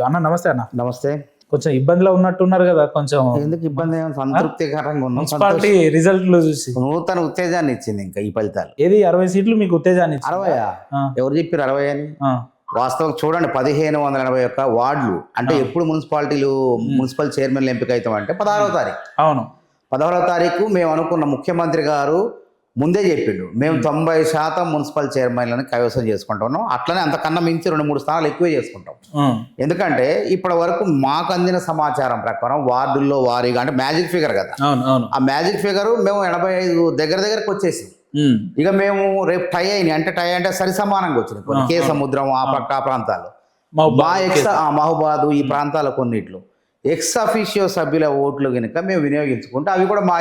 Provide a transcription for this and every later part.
అన్న నమస్తే అన్న. నమస్తే. కొంచెం ఇబ్బందిలో ఉన్నట్టున్నారు కదా? కొంచెం ఎందుకు ఇబ్బంది? సంతృప్తికరంగా ఉన్నాం. మున్సిపాలిటీ రిజల్ట్లు చూసి నూతన ఉత్తేజాన్ని ఇచ్చింది ఇంకా ఈ ఫలితాలు. ఏది 60 సీట్లు మీకు ఉత్తేజాన్ని ఇచ్చిందా? 60 ఎవరు చెప్పారు 60 అని? వాస్తవం చూడండి, 1581 వార్డులు అంటే ఎప్పుడు మున్సిపల్ చైర్మన్లు ఎంపిక అవుతామంటే 16వ తారీఖు. అవును, 16వ తారీఖు మేము అనుకున్న ముఖ్యమంత్రి గారు ముందే చెప్పిండు, మేము 90% మున్సిపల్ చైర్మన్లను కైవసం చేసుకుంటున్నాం. అట్లనే అంతకన్నా మించి 2-3 స్థానాలు ఎక్కువే చేసుకుంటాం. ఎందుకంటే ఇప్పటి వరకు మాకు అందిన సమాచారం ప్రకారం వార్డుల్లో వారీగా అంటే మ్యాజిక్ ఫిగర్ కదా, ఆ మ్యాజిక్ ఫిగర్ మేము 85 దగ్గరకు వచ్చేసి ఇక మేము రేపు టై అయినాయి అంటే సరి సమానంగా వచ్చినాయి. కే సముద్రం ఆ పక్క ప్రాంతాలు, మహబాద్ ఈ ప్రాంతాల కొన్నిట్లు ఎక్స్ అఫీషియో సభ్యుల ఓట్లు కనుక మేము వినియోగించుకుంటే అవి కూడా మా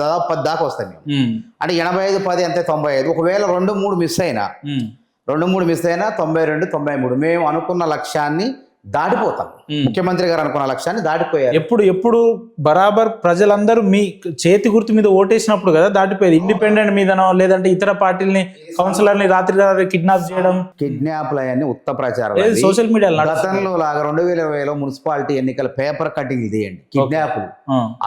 దాదాపు 10 దాకా వస్తాయి. మేము అంటే 85-10 అంతే 95. ఒకవేళ 2-3 మిస్ అయినా 92, 93 మేము అనుకున్న లక్ష్యాన్ని దాటిపోతాం. ముఖ్యమంత్రి గారు అనుకున్న లక్ష్యాన్ని దాటిపోయారు. ఎప్పుడు బరాబర్ ప్రజలందరూ మీ చేతి గుర్తు మీద ఓటేసినప్పుడు కదా దాటిపోయేది. ఇండిపెండెంట్ మీదనో లేదంటే ఇతర పార్టీలని కౌన్సిలర్ని రాత్రి కిడ్నాప్ చేయడం, కిడ్నాప్లు అవన్నీ ఉత్త ప్రచారం. సోషల్ మీడియాలో గతంలో లాగా 2020లో మున్సిపాలిటీ ఎన్నికల పేపర్ కటింగ్ తీయండి. కిడ్నాపులు,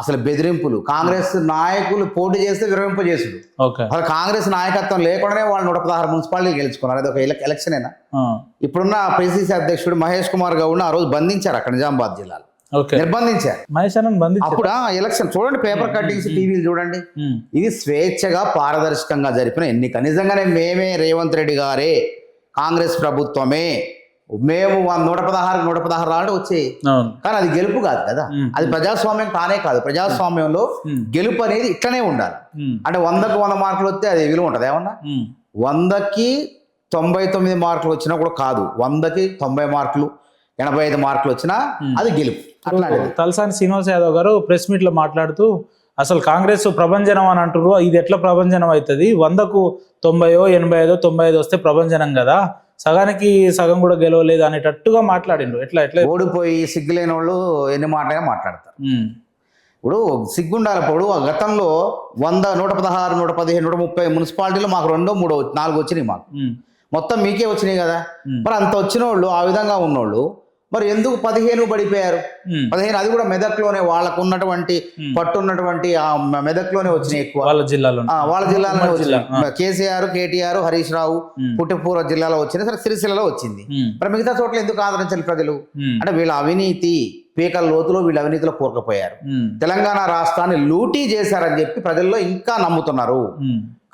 అసలు బెదిరింపులు, కాంగ్రెస్ నాయకులు పోటీ చేస్తే విరమింపజేసుడు. అసలు కాంగ్రెస్ నాయకత్వం లేకుండానే వాళ్ళు 116 మున్సిపాలిటీ గెలుచుకున్నారు. అది ఒక ఎలక్షనేనా? ఇప్పుడున్న పిసిసి అధ్యక్షుడు మహేష్ కుమార్ గౌడ్ ఆ రోజు బంధించారు అక్కడ నిజామాబాద్ జిల్లాలో, నిర్బంధించారు. అప్పుడు ఎలక్షన్ చూడండి, పేపర్ కట్టింగ్స్ టీవీలు చూడండి. ఇది స్వేచ్ఛగా పారదర్శకంగా జరిపిన ఎన్నిక. నిజంగానే మేమే, రేవంత్ రెడ్డి గారే, కాంగ్రెస్ ప్రభుత్వమే, మేము 116 రాళ్ళు వచ్చాయి. కానీ అది గెలుపు కాదు కదా, అది ప్రజాస్వామ్యం కానే కాదు. ప్రజాస్వామ్యంలో గెలుపు అనేది ఇట్లనే ఉండాలి. అంటే 100కు 100 మార్కులు వస్తే అది విలువ ఉంటుంది ఏమన్నా? 100కి 99 మార్కులు వచ్చినా కూడా కాదు, 100కి 90 మార్కులు 85 మార్కులు వచ్చినా అది గెలుపు. తలసాని శ్రీనివాస్ యాదవ్ గారు ప్రెస్ మీట్ లో మాట్లాడుతూ అసలు కాంగ్రెస్ ప్రభంజనం అని అంటారు, ఇది ఎట్లా ప్రభంజనం అవుతుంది? 100కు 90, 85, 95 వస్తే ప్రభంజనం కదా, సగానికి సగం కూడా గెలవలేదు అనేటట్టుగా మాట్లాడిండు. ఎట్లా ఓడిపోయి సిగ్గులేని వాళ్ళు ఎన్ని మాటలుగా మాట్లాడతారు. ఇప్పుడు సిగ్గుండాలి. ఇప్పుడు గతంలో 100, 116, 115, 130 మున్సిపాలిటీలు మాకు 2, 3, 4 వచ్చినాయి. మాకు మొత్తం మీకే వచ్చినాయి కదా. మరి అంత వచ్చిన వాళ్ళు, ఆ విధంగా ఉన్నోళ్ళు మరి ఎందుకు 15 పడిపోయారు? 15 అది కూడా మెదక్లోనే, వాళ్ళకు ఉన్నటువంటి పట్టున్నటువంటి ఆ మెదక్లోనే వచ్చినాయి ఎక్కువ. వాళ్ళ జిల్లాలోనే వచ్చినాయి. కేసీఆర్, కేటీఆర్, హరీష్ రావు పుట్టపూర్వ జిల్లాలో వచ్చింది, సరే సిరిసిల్లలో వచ్చింది. మరి మిగతా చోట్ల ఎందుకు ఆదరించాలి ప్రజలు? అంటే వీళ్ళ అవినీతి పీకల లోతులో వీళ్ళ అవినీతిలో కూరుకుపోయారు. తెలంగాణ రాష్ట్రాన్ని లూటీ చేశారని చెప్పి ప్రజల్లో ఇంకా నమ్ముతున్నారు.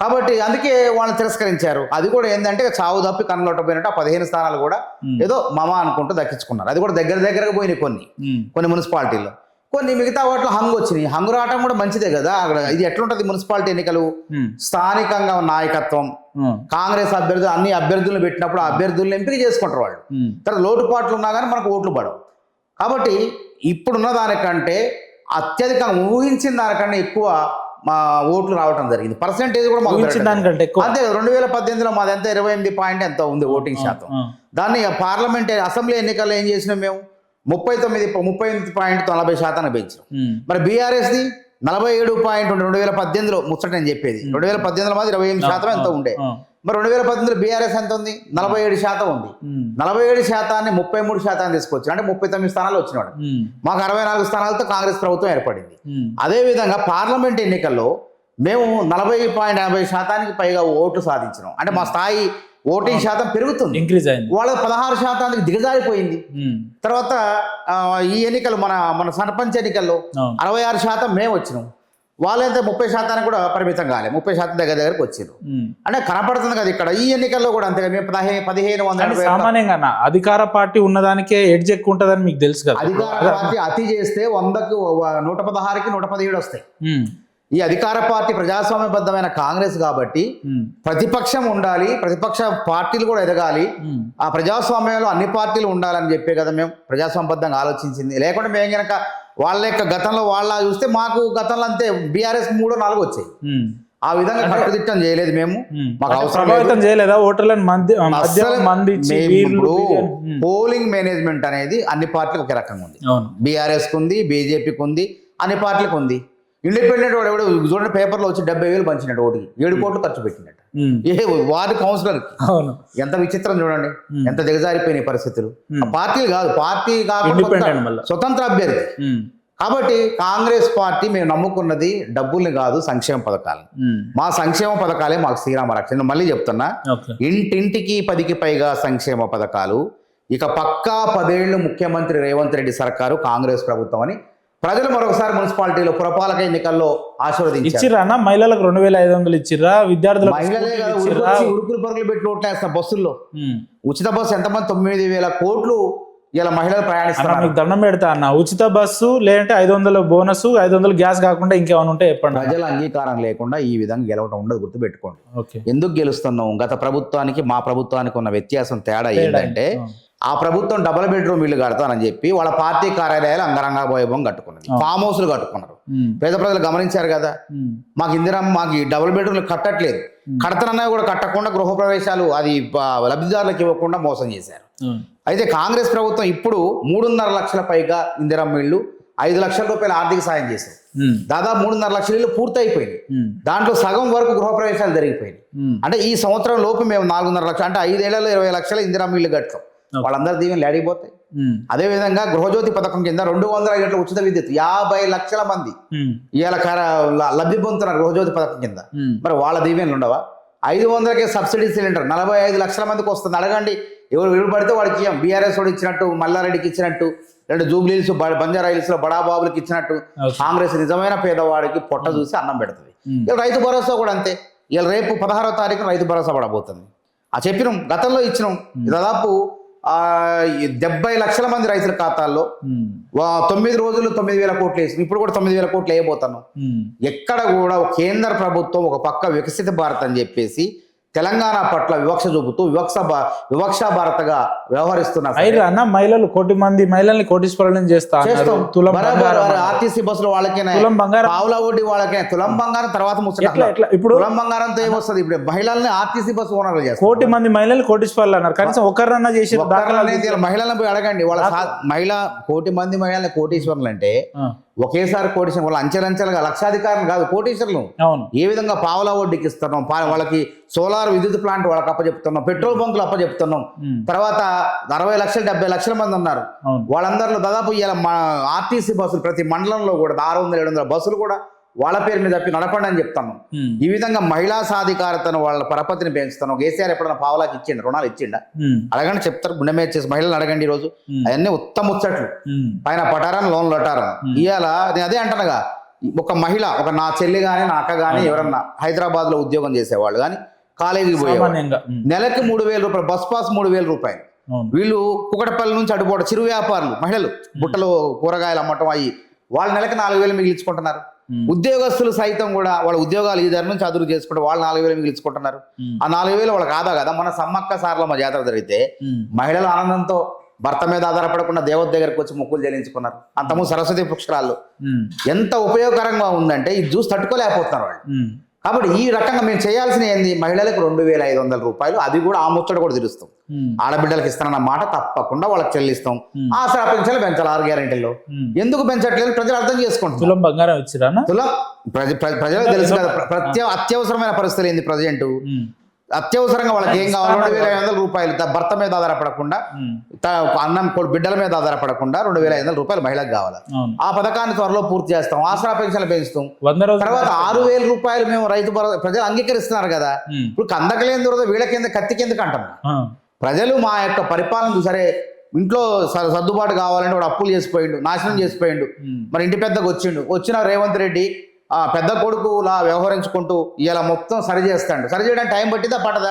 కాబట్టి అందుకే వాళ్ళని తిరస్కరించారు. అది కూడా ఏంటంటే చావు తప్పి కన్నులొట్టపోయినట్టు ఆ 15 స్థానాలు కూడా ఏదో మమ అనుకుంటూ దక్కించుకున్నారు. అది కూడా దగ్గరగా పోయినాయి కొన్ని మున్సిపాలిటీల్లో. కొన్ని మిగతా వాటిలో హంగు వచ్చినాయి. హంగు రావటం కూడా మంచిదే కదా. అక్కడ ఇది ఎట్లుంటది మున్సిపాలిటీ ఎన్నికలు? స్థానికంగా నాయకత్వం, కాంగ్రెస్ అభ్యర్థులు అన్ని అభ్యర్థులను పెట్టినప్పుడు ఆ అభ్యర్థులను ఎంపిక చేసుకుంటారు వాళ్ళు. తర్వాత లోటుపాట్లు ఉన్నా కానీ మనకు ఓట్లు పడవు. కాబట్టి ఇప్పుడున్న దానికంటే అత్యధికంగా ఊహించిన దానికంటే ఎక్కువ మా ఓట్లు రావటం జరిగింది. పర్సెంటేజ్ కూడా అంతే. 2018లో మాది ఎంత 28 పాయింట్ ఎంత ఉంది ఓటింగ్ శాతం. దాన్ని పార్లమెంట్ అసెంబ్లీ ఎన్నికల్లో ఏం చేసినాం మేము? 39.40% పెంచాం. మరి బీఆర్ఎస్ది 47 2018లో ముచ్చట నేను చెప్పేది. 2018లో మాది 28% ఎంత ఉండే. మరి 2018లో బీఆర్ఎస్ ఎంత ఉంది? 47% ఉంది. 47%ని 33% తీసుకొచ్చి అంటే 39 స్థానాలు వచ్చినాడు. మాకు 64 స్థానాలతో కాంగ్రెస్ ప్రభుత్వం ఏర్పడింది. అదేవిధంగా పార్లమెంట్ ఎన్నికల్లో మేము 40.80% పైగా ఓట్లు సాధించినాం. అంటే మా స్థాయి ఓటింగ్ శాతం పెరుగుతుంది, ఇంక్రీజ్ అయింది. వాళ్ళ 16% దిగజారిపోయింది. తర్వాత ఈ ఎన్నికలు మన సర్పంచ్ ఎన్నికల్లో 66% మేము వచ్చినాం. వాళ్ళైతే 30% కూడా పరిమితం కాలే, 30% దగ్గరకు వచ్చారు. అంటే కనపడుతుంది కదా ఇక్కడ. ఈ ఎన్నికల్లో కూడా అంతే. మేము 1580 సామాన్యంగా అధికార పార్టీ ఉన్నదానికే ఎడ్జ్ ఎక్కువ ఉంటుందని మీకు తెలుసు కదా. అధికార పార్టీ అతి చేస్తే 100కు 116కి 117 వస్తాయి. ఈ అధికార పార్టీ ప్రజాస్వామ్యబద్ధమైన కాంగ్రెస్ కాబట్టి ప్రతిపక్షం ఉండాలి, ప్రతిపక్ష పార్టీలు కూడా ఎదగాలి, ఆ ప్రజాస్వామ్యంలో అన్ని పార్టీలు ఉండాలని చెప్పే కదా మేము ప్రజాస్వామ్యబద్ధంగా ఆలోచించింది. లేకుంటే మేము కనుక వాళ్ళ యొక్క గతంలో వాళ్ళ చూస్తే మాకు గతంలో అంతే బీఆర్ఎస్ 3-4 వచ్చాయి. ఆ విధంగా కట్టుదిట్టం చేయలేదు మేము. మాకు ప్రభావితం చేయలేదా ఓటర్లను? పోలింగ్ మేనేజ్మెంట్ అనేది అన్ని పార్టీలకు ఒక రకంగా ఉంది. బీఆర్ఎస్కి ఉంది, బీజేపీకి ఉంది, అన్ని పార్టీలకు ఉంది. ఇండిపెండెంట్ వాడు ఎవడు చూడండి, పేపర్లో వచ్చి 70,000 పంచినట్టు ఓటుకి 7 కోట్లు ఖర్చు పెట్టినట్టు. ఏ వార్డు కౌన్సిలర్ అవును. ఎంత విచిత్రం చూడండి, ఎంత దిగజారిపోయిన పరిస్థితులు. ఆ పార్టీలు కాదు, పార్టీ Independent కాకుండా మళ్ళా. స్వతంత్ర అభ్యర్థి. కాబట్టి కాంగ్రెస్ పార్టీ మేము నమ్ముకున్నది డబ్బుల్ని కాదు, సంక్షేమ పథకాలను. మా సంక్షేమ పథకాలే మాకు శ్రీరామ రక్ష. నేను మళ్ళీ చెప్తున్నా, ఓకే. ఇంటింటికి 10కి పైగా సంక్షేమ పథకాలు. ఇక పక్కా 10 ఏళ్ళు ముఖ్యమంత్రి రేవంత్ రెడ్డి సర్కారు, కాంగ్రెస్ ప్రభుత్వం అని ప్రజలు మరొకసారి మున్సిపాలిటీలో పురపాలక ఎన్నికల్లో ఆశీర్వదించారు. ఇచ్చిర్రా అన్న? మహిళలకు 2500 ఇచ్చిర్రా? విద్యార్థులకు మహిళలే కదా ఇచ్చిర్రా? ఉరుకులు పరుగులు పెట్టి ఓట్లేస్తాం బస్సుల్లో. ఉచిత బస్సు ఎంతమంది 9,000 కోట్లు ఇలా మహిళలు అన్న ప్రయాణిస్తున్నారు. మీకు దండం పెడతా అన్న, ఉచిత బస్సు లేదంటే 500 బోనస్, 500 గ్యాస్ కాకుండా ఇంకేమైనా ఉంటే చెప్పండి. ప్రజల అంగీకారం లేకుండా ఈ విధంగా గెలవడం ఉండదు, గుర్తుపెట్టుకోండి. ఓకే. ఎందుకు గెలుస్తున్నాం? గత ప్రభుత్వానికి మా ప్రభుత్వానికి ఉన్న వ్యత్యాసం తేడా ఏంటంటే, ఆ ప్రభుత్వం డబుల్ బెడ్రూమ్ ఇల్లు కడతానని చెప్పి వాళ్ళ పార్టీ కార్యాలయాలు అంగరంగ వైభవం కట్టుకున్నది, ఫామ్ హౌస్లు కట్టుకున్నారు. పేద ప్రజలు గమనించారు కదా, మాకు ఈ డబుల్ బెడ్రూమ్లు కట్టట్లేదు, కడతనన్నా కూడా కట్టకుండా గృహప్రవేశాలు అది లబ్ధిదారులకు ఇవ్వకుండా మోసం చేశారు. అయితే కాంగ్రెస్ ప్రభుత్వం ఇప్పుడు 3.5 లక్షల పైగా ఇందిరమ్మ ఇళ్ళు, 5 లక్షల రూపాయల ఆర్థిక సాయం చేశారు. దాదాపు 3.5 లక్షల ఇళ్ళు పూర్తయిపోయింది. దాంట్లో సగం వరకు గృహప్రవేశాలు జరిగిపోయింది. అంటే ఈ సంవత్సరం లోపు మేము 4.5 లక్షలు, అంటే 5 ఏళ్లలో 20 లక్షల ఇందిరమ్మ ఇళ్ళు కట్టాం. వాళ్ళందరూ దీవెనలు అడిగిపోతాయి. అదేవిధంగా గృహజ్యోతి పథకం కింద 200 యూనిట్ల ఉచిత విద్యుత్ 50 లక్షల మంది ఇవాళ లబ్ధి పొందుతున్నారు గృహజ్యోతి పథకం కింద. మరి వాళ్ళ దీవెనలు ఉండవా? 500కే సబ్సిడీ సిలిండర్ 45 లక్షల మందికి వస్తుంది. అడగండి, ఎవరు పడితే వాడికి ఇయ్యం. బీఆర్ఎస్ వాడు ఇచ్చినట్టు, మల్లారెడ్డికి ఇచ్చినట్టు, 2 జూబ్లీహిల్స్ బంజారా హిల్స్ లో బడాబాబులకి ఇచ్చినట్టు కాంగ్రెస్ నిజమైన పేదవాడికి పొట్ట చూసి అన్నం పెడుతుంది. ఇలా రైతు భరోసా కూడా అంతే. ఇలా రేపు 16వ తారీఖున రైతు భరోసా పడబోతుంది. చెప్పినాం, గతంలో ఇచ్చినాం. దాదాపు 70 లక్షల మంది రైతుల ఖాతాల్లో 9 రోజులు 9,000 కోట్లు వేసి ఇప్పుడు కూడా 9,000 కోట్లు వేయబోతున్నాం. ఎక్కడ కూడా కేంద్ర ప్రభుత్వం ఒక పక్క వికసిత భారత్ అని చెప్పేసి తెలంగాణ పట్ల వివక్ష చూపుతూ వివక్ష భారతగా వ్యవహరిస్తున్నారు. అన్న మహిళలు 1 కోటి మంది మహిళల్ని కోటీశ్వరులను చేస్తా అన్నారు. ఆర్టీసీ బస్సులు వాళ్ళకేనా, పావుల వడ్డీ వాళ్ళకే, తులం బంగారం తర్వాత ముచ్చట. ఇప్పుడు తులం బంగారంతో ఏమొస్తుంది? ఇప్పుడు మహిళల్ని ఆర్టీసీ బస్సు ఓనర్లు చేస్తారు. 1 కోటి మంది మహిళలు కోటీశ్వరులు అన్నారు. కనీసం ఒకరన్నా చేసి మహిళలను పోయి అడగండి. వాళ్ళ 1 కోటి మంది మహిళల్ని కోటీశ్వరులు అంటే ఒకేసారి కోటీశ్వరం, వాళ్ళ అంచెలంచెలుగా లక్షాధికారులు కాదు, కోటీశ్వరులు. ఏ విధంగా పావుల వడ్డీకి ఇస్తున్నాం, వాళ్ళకి సోలార్ విద్యుత్ ప్లాంట్ వాళ్ళకి అప్పచెప్తున్నాం, పెట్రోల్ బంకులు అప్పచెప్తున్నాం. తర్వాత 60 లక్షలు 70 లక్షల మంది ఉన్నారు. వాళ్ళందరిలో దాదాపు ఇలా ఆర్టీసీ బస్సులు ప్రతి మండలంలో కూడా 600-700 బస్సులు కూడా వాళ్ళ పేరు మీద తప్పి నడపండి అని చెప్తాను. ఈ విధంగా మహిళా సాధికారతను, వాళ్ళ పరపతిని పెంచుతాను. కేసీఆర్ ఎప్పుడైనా పావులాకి ఇచ్చిండు, రుణాలు ఇచ్చిండా? అడగండి, చెప్తారు. గుండె మీద చేసి మహిళలు అడగండి. ఈ రోజు అవన్నీ ఉత్తమ ముచ్చట్లు, పైన పటారం లోన్లు లటారం. ఇవాళ నేను అదే అంటానుగా, ఒక మహిళ, నా చెల్లి కానీ నా అక్క కానీ ఎవరన్నా హైదరాబాద్ లో ఉద్యోగం చేసేవాళ్ళు కానీ కాలేజీకి పోయేవాళ్ళు, నెలకి 3,000 రూపాయలు బస్ పాస్, 3,000 రూపాయలు. వీళ్ళు కుకటపల్లి నుంచి అడుపోవడం, చిరు వ్యాపారులు, మహిళలు బుట్టలు కూరగాయలు అమ్మటం అయ్యి వాళ్ళు నెలకి 4,000 మిగిలించుకుంటున్నారు. ఉద్యోగస్తులు సైతం కూడా వాళ్ళ ఉద్యోగాలు ఈ ధర నుంచి అదురు చేసుకుంటే వాళ్ళు 4,000 మిగిలించుకుంటున్నారు. ఆ 4,000 వాళ్ళకి ఆదా కదా. మన సమ్మక్క సారలమ్మ జాతర జరిగితే మహిళలు ఆనందంతో భర్త మీద ఆధారపడకుండా దేవత దగ్గరకు వచ్చి మొక్కులు చెల్లించుకున్నారు. అంతకుముందు సరస్వతి పుష్కరాల్లో ఎంత ఉపయోగకరంగా ఉందంటే ఇది చూసి తట్టుకోలేకపోతున్నారు వాళ్ళు. కాబట్టి ఈ రకంగా మేము చేయాల్సిన ఏంది, మహిళలకు 2,500 రూపాయలు, అది కూడా ఆ ముచ్చట కూడా తీరుస్తాం. ఆడబిడ్డలకు ఇస్తానన్న మాట తప్పకుండా వాళ్ళకి చెల్లిస్తాం. ఆసరా పెన్షన్లు పెంచాలి 6 గ్యారెంటీలో. ఎందుకు పెంచట్లేదు ప్రజలు అర్థం చేసుకుంటారు. తులం బంగారం ఇచ్చిరా? తులం ప్రజలకు తెలుసు కదా. అత్యవసరమైన పరిస్థితులు ఏంది ప్రజెంట్, అత్యవసరంగా వాళ్ళకి ఏం కావాలి, 2,500 రూపాయలు భర్త మీద ఆధారపడకుండా, అన్నం బిడ్డల మీద ఆధారపడకుండా 2,500 రూపాయలు మహిళకు కావాలి. ఆ పథకాన్ని త్వరలో పూర్తి చేస్తాం. ఆసరా పెన్షన్లు పెంచుతాం. తర్వాత 6,000 రూపాయలు మేము రైతు ప్రజలు అంగీకరిస్తున్నారు కదా. ఇప్పుడు కందకలేని దొరద వీళ్ళ కింద కత్తి కిందకి అంటాం. ప్రజలు మా యొక్క పరిపాలన సరే, ఇంట్లో సర్దుబాటు కావాలంటే వాడు అప్పులు చేసిపోయిండు, నాశనం చేసిపోయిండు. మరి ఇంటి పెద్దకు వచ్చిన రేవంత్ రెడ్డి పెద్ద కొడుకులా వ్యవహరించుకుంటూ ఇలా మొత్తం సరి చేస్తాడు. సరి చేయడానికి టైం పట్టిదా పట్టదా?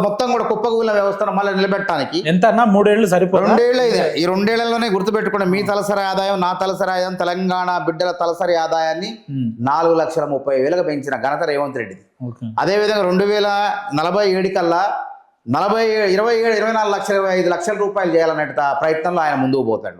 మొత్తం కూడా కుప్పకూలిన వ్యవస్థను మళ్ళీ నిలబెట్టడానికి ఎంత 3 ఏళ్ళు సరిపోదు. 2 ఏళ్ళు ఇది. ఈ 2 ఏళ్లలోనే గుర్తుపెట్టుకోండి, మీ తలసరి ఆదాయం, నా తలసరి ఆదాయం, తెలంగాణ బిడ్డల తలసరి ఆదాయాన్ని 4,30,000 పెంచిన ఘనత రేవంత్ రెడ్డిది. అదేవిధంగా 2047 కల్లా 24 లక్షల 25 లక్షల రూపాయలు చేయాలనే ప్రయత్నంలో ఆయన ముందుకు పోతాడు.